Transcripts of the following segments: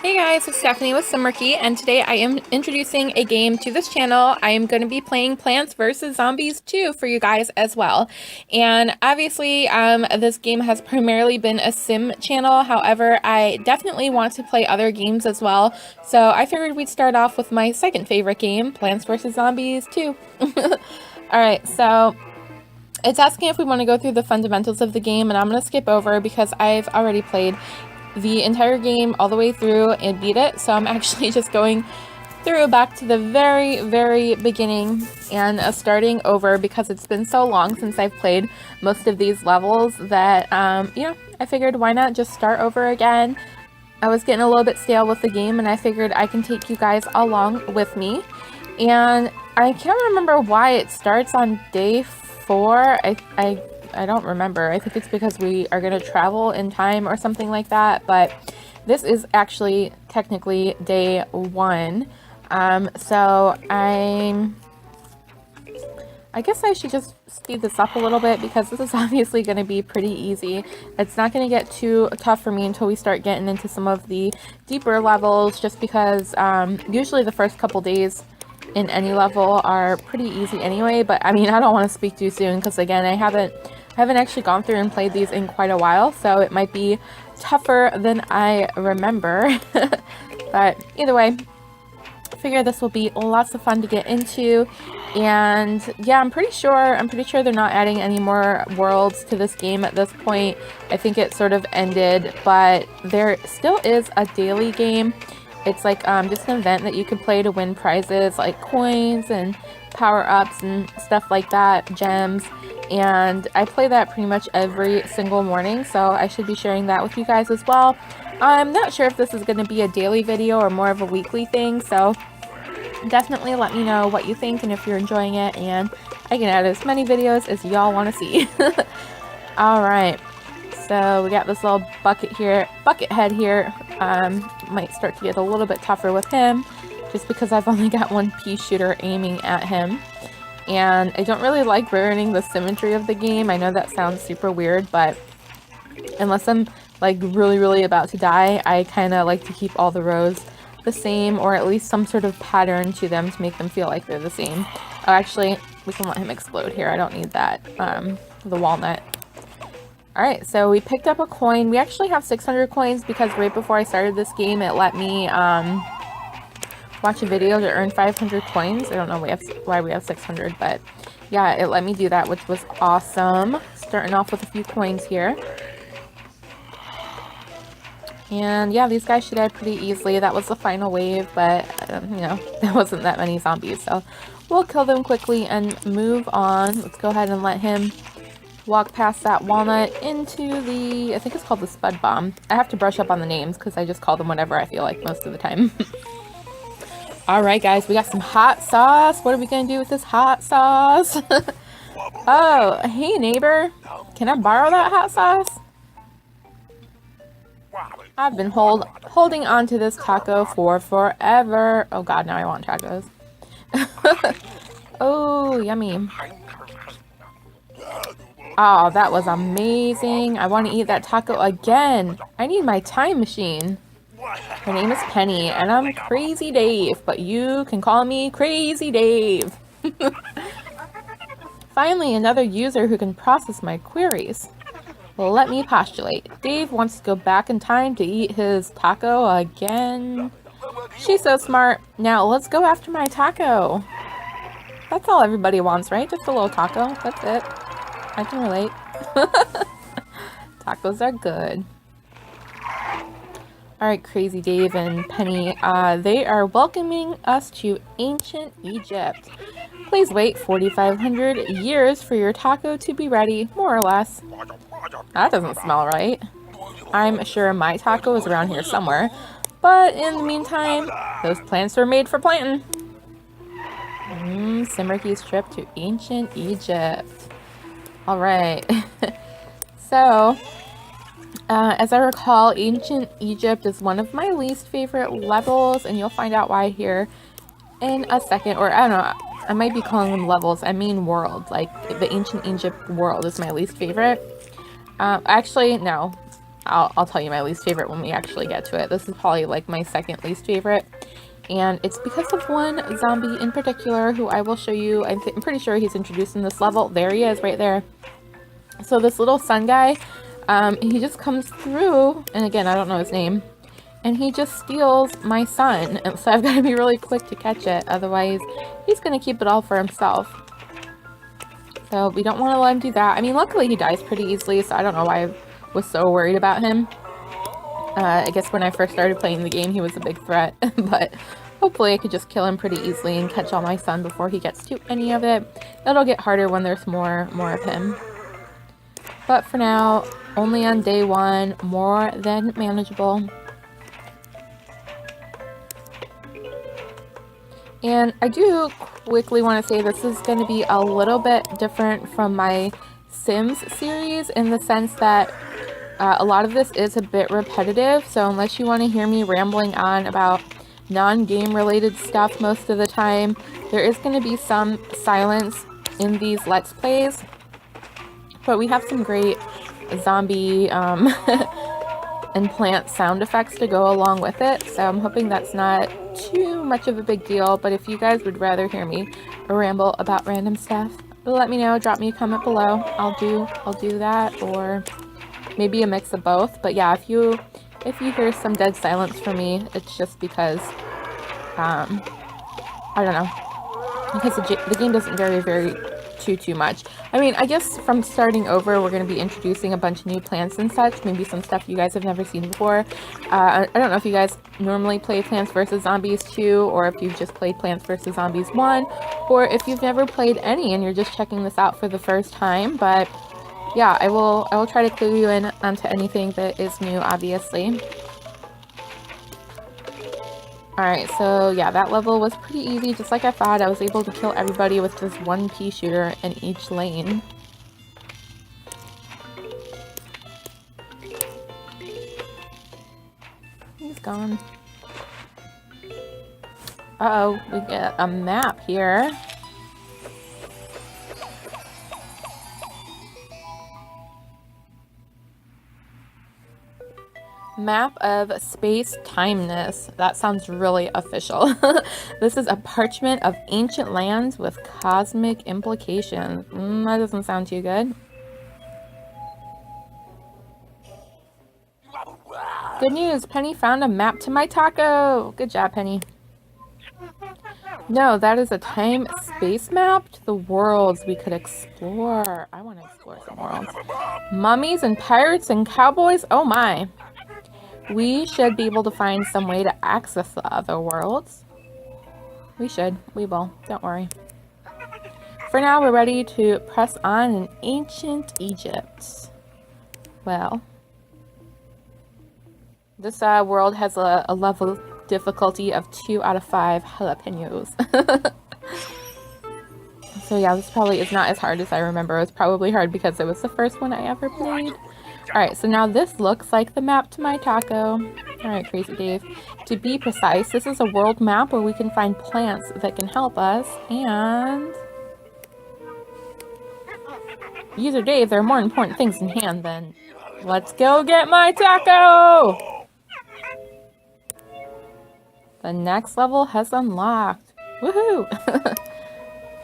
Hey guys, it's Stephanie with Simarchy, and today I am introducing a game to this channel. I am going to be playing Plants vs. Zombies 2 for you guys as well. And obviously, this game has primarily been a sim channel. However, I definitely want to play other games as well. So I figured we'd start off with my second favorite game, Plants vs. Zombies 2. Alright, so it's asking if we want to go through the fundamentals of the game, and I'm going to skip over because I've already played the entire game all the way through and beat it, so I'm actually just going through back to the very beginning and starting over because it's been so long since I've played most of these levels that you know, I figured why not just start over again. I was getting a little bit stale with the game and I figured I can take you guys along with me, and I can't remember why it starts on day 4. I don't remember. I think it's because we are going to travel in time or something like that, but this is actually technically day 1. So I guess I should just speed this up a little bit because this is obviously going to be pretty easy. It's not going to get too tough for me until we start getting into some of the deeper levels, just because usually the first couple days in any level are pretty easy anyway. But I mean, I don't want to speak too soon because again, I haven't actually gone through and played these in quite a while, so it might be tougher than I remember. But either way, I figure this will be lots of fun to get into. And yeah, I'm pretty sure they're not adding any more worlds to this game at this point. I think it sort of ended, but there still is a daily game. It's like just an event that you could play to win prizes like coins and power-ups and stuff like that, gems. And I play that pretty much every single morning, so I should be sharing that with you guys as well. I'm not sure if this is going to be a daily video or more of a weekly thing, so definitely let me know what you think and if you're enjoying it, and I can add as many videos as y'all want to see. Alright, so we got this little bucket head here. Might start to get a little bit tougher with him, just because I've only got one pea shooter aiming at him. And I don't really like ruining the symmetry of the game. I know that sounds super weird, but unless I'm like really about to die, I kind of like to keep all the rows the same, or at least some sort of pattern to them to make them feel like they're the same. Oh, actually, we can let him explode here. I don't need that, the walnut. Alright, so we picked up a coin. We actually have 600 coins because right before I started this game, it let me, watch a video to earn 500 coins. I don't know why we have 600, but yeah, it let me do that, which was awesome. Starting off with a few coins here. And yeah, these guys should add pretty easily. That was the final wave, but you know, there wasn't that many zombies, so we'll kill them quickly and move on. Let's go ahead and let him walk past that walnut into the, I think it's called the Spud Bomb. I have to brush up on the names because I just call them whatever I feel like most of the time. Alright guys, we got some hot sauce. What are we gonna do with this hot sauce? Oh, hey neighbor. Can I borrow that hot sauce? I've been holding on to this taco for forever. Oh god, now I want tacos. Oh, yummy. Oh, that was amazing. I want to eat that taco again. I need my time machine. Her name is Penny, and I'm Crazy Dave, but you can call me Crazy Dave. Finally, another user who can process my queries. Well, let me postulate. Dave wants to go back in time to eat his taco again. She's so smart. Now, let's go after my taco. That's all everybody wants, right? Just a little taco. That's it. I can relate. Tacos are good. Alright, Crazy Dave and Penny, they are welcoming us to ancient Egypt. Please wait 4,500 years for your taco to be ready, more or less. That doesn't smell right. I'm sure my taco is around here somewhere, but in the meantime, those plants were made for planting. Simarchy's trip to ancient Egypt. Alright, so as I recall, ancient Egypt is one of my least favorite levels, and you'll find out why here in a second. Or I don't know, I might be calling them levels. I mean world. Like the ancient Egypt world is my least favorite. Actually, no. I'll tell you my least favorite when we actually get to it. This is probably like my second least favorite. And it's because of one zombie in particular who I will show you. I'm pretty sure he's introduced in this level. There he is right there. So this little sun guy, he just comes through, and again, I don't know his name, and he just steals my sun. And so I've got to be really quick to catch it. Otherwise, he's going to keep it all for himself. So we don't want to let him do that. I mean, luckily he dies pretty easily, so I don't know why I was so worried about him. I guess when I first started playing the game, he was a big threat, but hopefully I could just kill him pretty easily and catch all my sun before he gets to any of it. It'll get harder when there's more of him. But for now, only on day 1, more than manageable. And I do quickly want to say this is going to be a little bit different from my Sims series in the sense that a lot of this is a bit repetitive, so unless you want to hear me rambling on about non-game related stuff most of the time, there is going to be some silence in these Let's Plays. But we have some great zombie and plant sound effects to go along with it, so I'm hoping that's not too much of a big deal. But if you guys would rather hear me ramble about random stuff, let me know. Drop me a comment below. I'll do that, or maybe a mix of both. But yeah, if you hear some dead silence from me, it's just because I don't know, because the game doesn't vary too much. I mean, I guess from starting over, we're going to be introducing a bunch of new plants and such, maybe some stuff you guys have never seen before. I don't know if you guys normally play Plants vs. Zombies 2, or if you've just played Plants vs. Zombies 1, or if you've never played any and you're just checking this out for the first time. But yeah, I will try to clue you in onto anything that is new, obviously. Alright, so yeah, that level was pretty easy, just like I thought. I was able to kill everybody with just one pea shooter in each lane. He's gone. Uh-oh, we get a map here. Map of space-timeness. That sounds really official. This is a parchment of ancient lands with cosmic implications. That doesn't sound too good. Good news, Penny found a map to my taco. Good job, Penny. No, that is a time-space map to the worlds we could explore. I want to explore some worlds. Mummies and pirates and cowboys. Oh my. We should be able to find some way to access the other worlds. We should. We will. Don't worry. For now, we're ready to press on in ancient Egypt. Well, this world has a level difficulty of 2 out of 5 jalapenos. So yeah, this probably is not as hard as I remember. It was probably hard because it was the first one I ever played. Alright, so now this looks like the map to my taco. Alright, Crazy Dave. To be precise, this is a world map where we can find plants that can help us, and User Dave, there are more important things in hand than let's go get my taco! The next level has unlocked. Woohoo!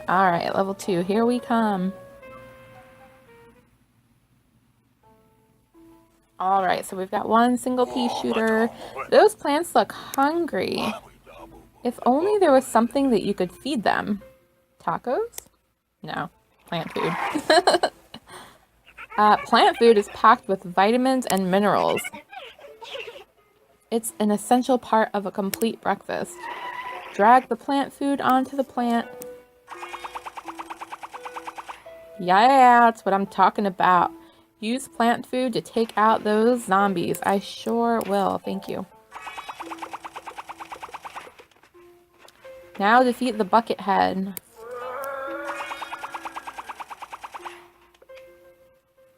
Alright, level 2, here we come. Alright, so we've got one single pea shooter. Those plants look hungry. If only there was something that you could feed them. Tacos? No, plant food. Plant food is packed with vitamins and minerals. It's an essential part of a complete breakfast. Drag the plant food onto the plant. Yeah, that's what I'm talking about. Use plant food to take out those zombies. I sure will. Thank you. Now defeat the bucket head.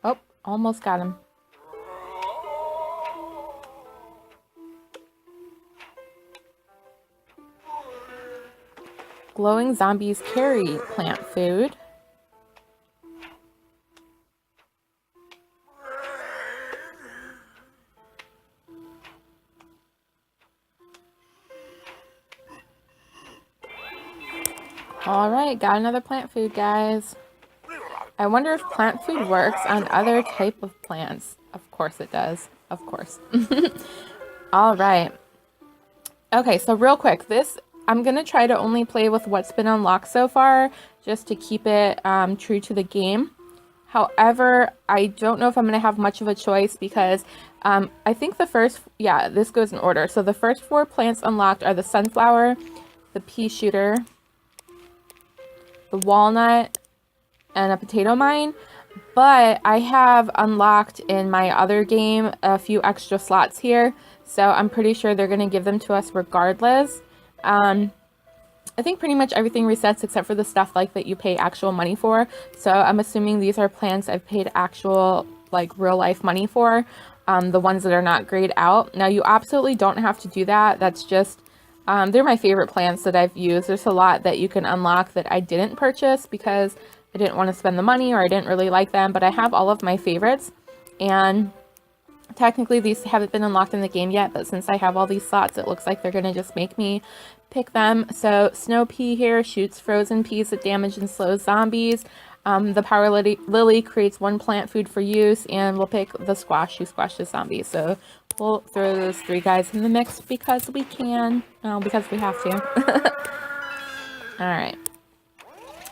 Oh, almost got him. Glowing zombies carry plant food. Alright, got another plant food, guys. I wonder if plant food works on other type of plants. Of course it does. Of course. Alright. Okay, so real quick, I'm going to try to only play with what's been unlocked so far, just to keep it true to the game. However, I don't know if I'm going to have much of a choice because I think this goes in order. So the first 4 plants unlocked are the sunflower, the pea shooter, the walnut, and a potato mine. But I have unlocked in my other game a few extra slots here, so I'm pretty sure they're going to give them to us regardless. I think pretty much everything resets except for the stuff like that you pay actual money for. So I'm assuming these are plants I've paid actual, like, real life money for. The ones that are not grayed out. Now, you absolutely don't have to do that. That's just, they're my favorite plants that I've used. There's a lot that you can unlock that I didn't purchase because I didn't want to spend the money or I didn't really like them. But I have all of my favorites. And technically these haven't been unlocked in the game yet, but since I have all these slots, it looks like they're going to just make me pick them. So snow pea here shoots frozen peas that damage and slows zombies. The power lily creates 1 plant food for use, and we'll pick the squash who squashes zombies. So we'll throw those 3 guys in the mix because we can. Well, because we have to. Alright.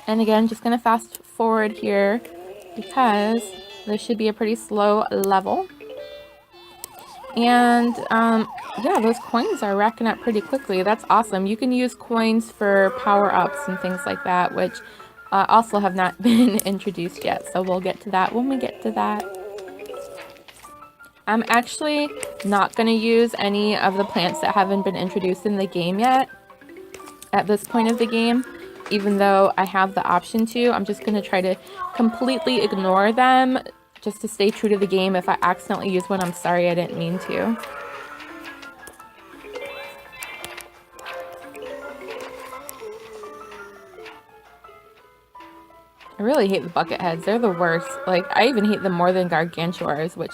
And again, just going to fast forward here because this should be a pretty slow level. And yeah, those coins are racking up pretty quickly. That's awesome. You can use coins for power-ups and things like that, which also have not been introduced yet. So we'll get to that when we get to that. I'm actually not going to use any of the plants that haven't been introduced in the game yet at this point of the game, even though I have the option to. I'm just going to try to completely ignore them just to stay true to the game. If I accidentally use one, I'm sorry, I didn't mean to. I really hate the bucket heads. They're the worst. Like, I even hate them more than gargantuars, which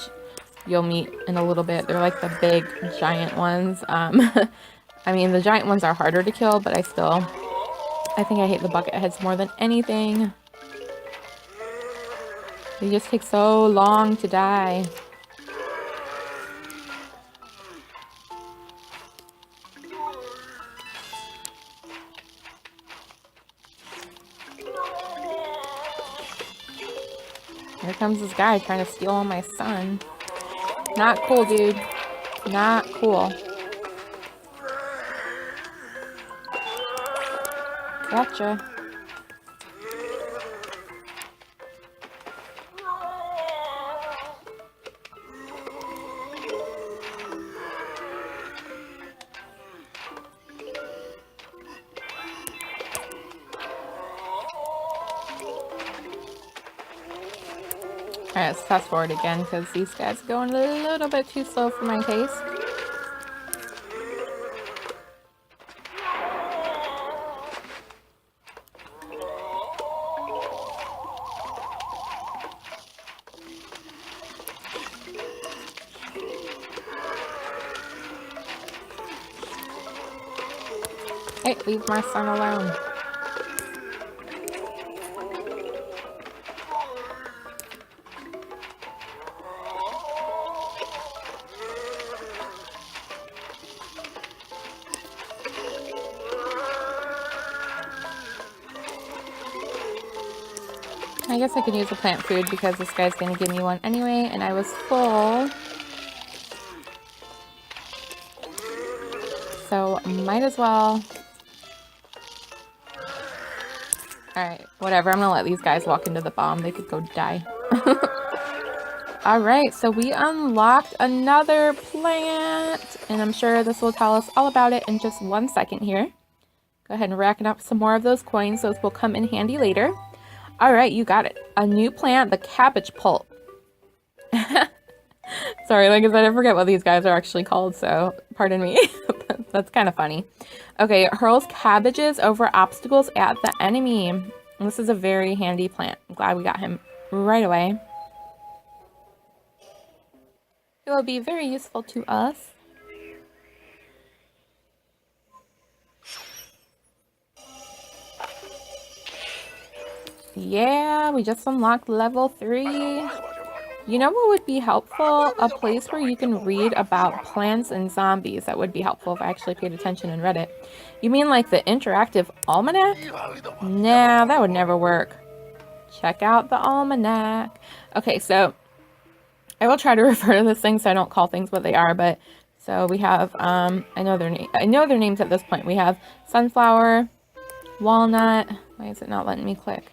you'll meet in a little bit. They're like the big, giant ones. I mean, the giant ones are harder to kill, but I think I hate the bucket heads more than anything. They just take so long to die. Here comes this guy trying to steal all my sun. Not cool, dude. Not cool. Gotcha. Alright, let's fast forward again because these guys are going a little bit too slow for my taste. Hey, leave my son alone. I guess I could use a plant food because this guy's gonna give me one anyway, and I was full. So, might as well. Alright, whatever. I'm gonna let these guys walk into the bomb. They could go die. Alright, so we unlocked another plant. And I'm sure this will tell us all about it in just 1 second here. Go ahead and rack up some more of those coins. Those will come in handy later. Alright, you got it. A new plant, the cabbage pulp. Sorry, like I said, I forget what these guys are actually called, so pardon me. That's kind of funny. Okay, it hurls cabbages over obstacles at the enemy. And this is a very handy plant. I'm glad we got him right away. It will be very useful to us. Yeah, we just unlocked level 3. You know what would be helpful? A place where you can read about plants and zombies. That would be helpful if I actually paid attention and read it. You mean like the interactive almanac? Nah, that would never work. Check out the almanac. Okay, so I will try to refer to this thing so I don't call things what they are, but so we have I know their names at this point. We have sunflower, walnut. Why is it not letting me click?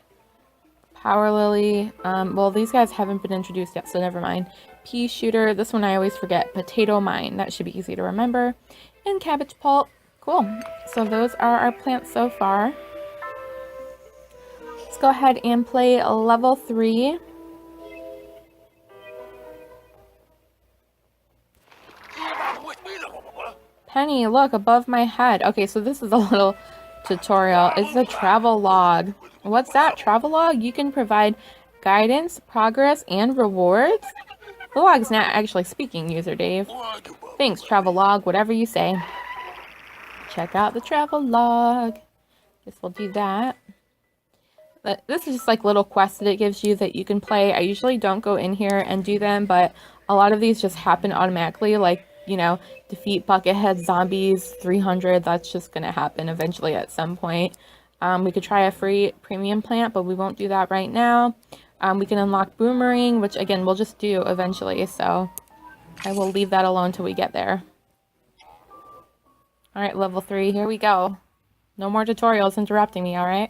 Power lily. Well, these guys haven't been introduced yet, so never mind. Pea shooter. This one I always forget. Potato mine. That should be easy to remember. And cabbage pulp. Cool. So those are our plants so far. Let's go ahead and play level 3. Penny, look above my head. Okay, so this is a little tutorial. It's a travel log. What's that? Travel log? You can provide guidance, progress, and rewards? The log's not actually speaking, user Dave. Thanks, travel log, whatever you say. Check out the travel log. Guess we'll do that. But this is just like little quests that it gives you that you can play. I usually don't go in here and do them, but a lot of these just happen automatically. Like, you know, defeat Buckethead zombies 300. That's just going to happen eventually at some point. We could try a free premium plant, but we won't do that right now. We can unlock boomerang, which again, we'll just do eventually. So I will leave that alone till we get there. All right, level 3, here we go. No more tutorials interrupting me, all right?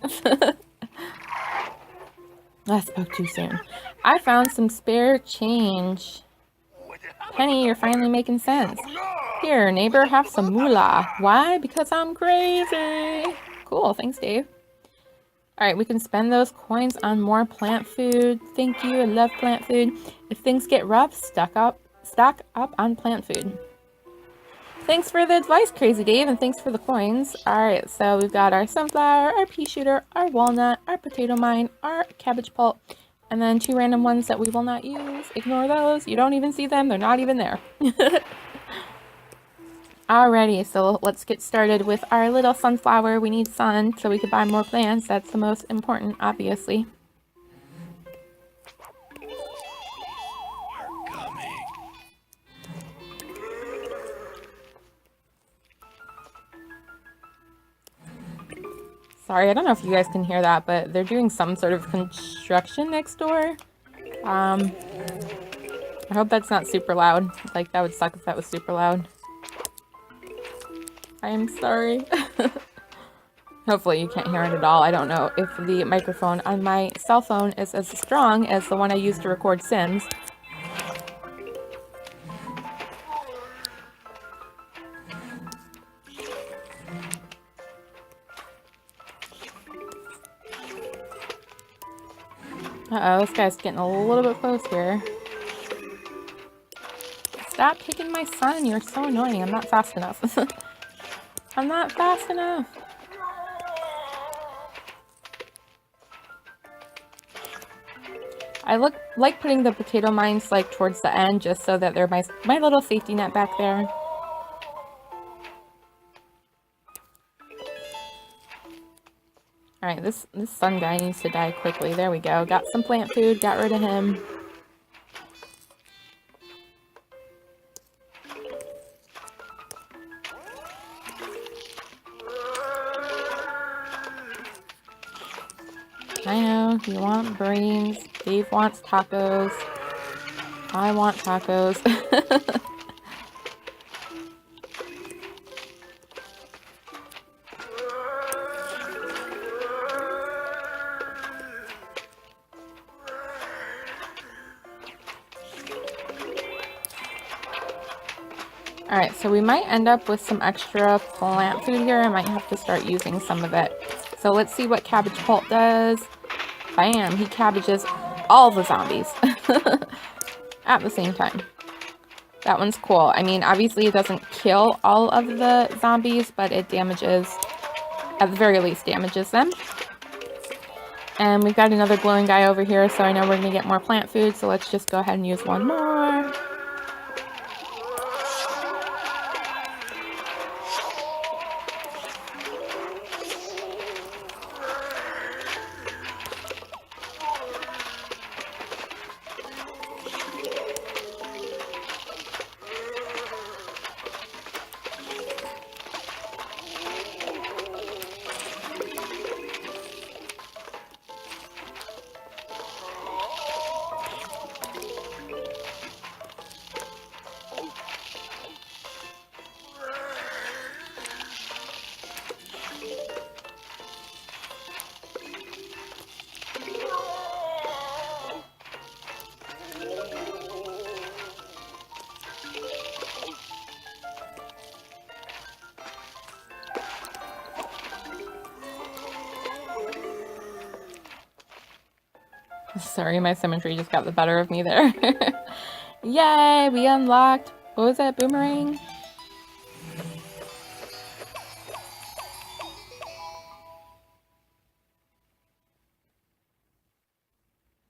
I spoke too soon. I found some spare change. Penny, you're finally making sense. Here, neighbor, have some moolah. Why? Because I'm crazy. Cool, thanks, Dave. Alright, we can spend those coins on more plant food. Thank you, I love plant food. If things get rough, stock up on plant food. Thanks for the advice, Crazy Dave, and thanks for the coins. Alright, so we've got our sunflower, our pea shooter, our walnut, our potato mine, our cabbage pulp, and then 2 random ones that we will not use. Ignore those. You don't even see them. They're not even there. Alrighty, so let's get started with our little sunflower. We need sun so we can buy more plants. That's the most important, obviously. Sorry, I don't know if you guys can hear that, but they're doing some sort of construction next door. I hope that's not super loud. Like, that would suck if that was super loud. I am sorry. Hopefully you can't hear it at all. I don't know if the microphone on my cell phone is as strong as the one I use to record Sims. Uh-oh, this guy's getting a little bit close here. Stop kicking my son, you're so annoying. I'm not fast enough. I'm not fast enough. I like putting the potato mines like towards the end just so that they're my little safety net back there. Alright, this sun guy needs to die quickly. There we go. Got some plant food, got rid of him. I know, you want brains. Dave wants tacos. I want tacos. Alright, so we might end up with some extra plant food here. I might have to start using some of it. So let's see what cabbage pulp does. Bam! He cabbages all the zombies at the same time. That one's cool. I mean, obviously it doesn't kill all of the zombies, but it damages, at the very least, damages them. And we've got another glowing guy over here, so I know we're going to get more plant food, so let's just go ahead and use one more. Sorry, my Simarchy just got the better of me there. Yay, we unlocked, what was that, boomerang?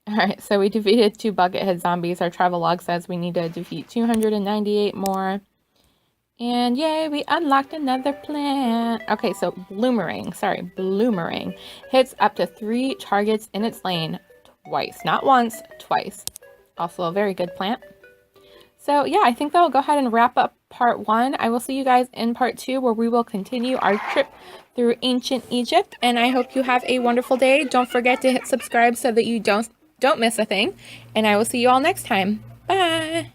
Alright, so we defeated 2 Buckethead zombies. Our travel log says we need to defeat 298 more. And yay, we unlocked another plant. Okay, so Bloomerang hits up to 3 targets in its lane twice. Not once, twice. Also a very good plant. So yeah, I think that will go ahead and wrap up part 1. I will see you guys in part 2 where we will continue our trip through ancient Egypt. And I hope you have a wonderful day. Don't forget to hit subscribe so that you don't miss a thing. And I will see you all next time. Bye!